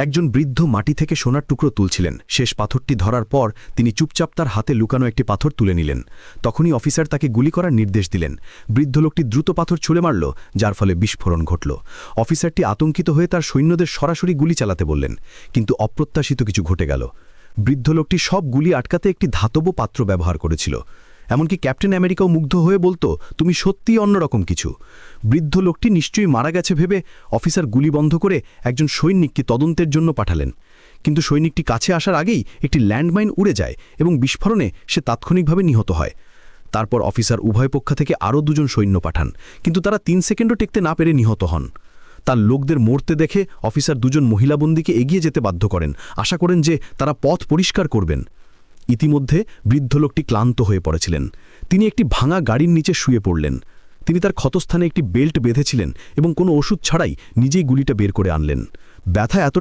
একজন বৃদ্ধ মাটি থেকে সোনার টুকরো তুলছিলেন। শেষ পাথরটি ধরার পর তিনি চুপচাপ তার হাতে লুকানো একটি পাথর তুলে নিলেন। তখনই অফিসার তাকে গুলি করার নির্দেশ দিলেন। বৃদ্ধ লোকটি দ্রুত পাথর ছুঁড়ে মারল, যার ফলে বিস্ফোরণ ঘটল। অফিসারটি আতঙ্কিত হয়ে তার সৈন্যদের সরাসরি গুলি চালাতে বললেন, কিন্তু অপ্রত্যাশিত কিছু ঘটে গেল। বৃদ্ধ লোকটি সব গুলি আটকাতে একটি ধাতব পাত্র ব্যবহার করেছিল। এমনকি ক্যাপ্টেন আমেরিকাও মুগ্ধ হয়ে বলতো, তুমি সত্যিই অন্যরকম কিছু। বৃদ্ধ লোকটি নিশ্চয়ই মারা গেছে ভেবে অফিসার গুলি বন্ধ করে একজন সৈনিককে তদন্তের জন্য পাঠালেন। কিন্তু সৈনিকটি কাছে আসার আগেই একটি ল্যান্ডমাইন উড়ে যায় এবং বিস্ফোরণে সে তাৎক্ষণিকভাবে নিহত হয়। তারপর অফিসার উভয় পক্ষ থেকে আরও দুজন সৈন্য পাঠান, কিন্তু তারা 3 সেকেন্ডও টেকতে না পেরে নিহত হন। তার লোকদের মরতে দেখে অফিসার দুজন মহিলা বন্দীকে এগিয়ে যেতে বাধ্য করেন, আশা করেন যে তারা পথ পরিষ্কার করবেন। ইতিমধ্যে বৃদ্ধ লোকটি ক্লান্ত হয়ে পড়েছিলেন। তিনি একটি ভাঙা গাড়ির নিচে শুয়ে পড়লেন। তিনি তার ক্ষতস্থানে একটি বেল্ট বেঁধেছিলেন এবং কোনো ওষুধ ছাড়াই নিজেই গুলিটা বের করে আনলেন। ব্যথা এত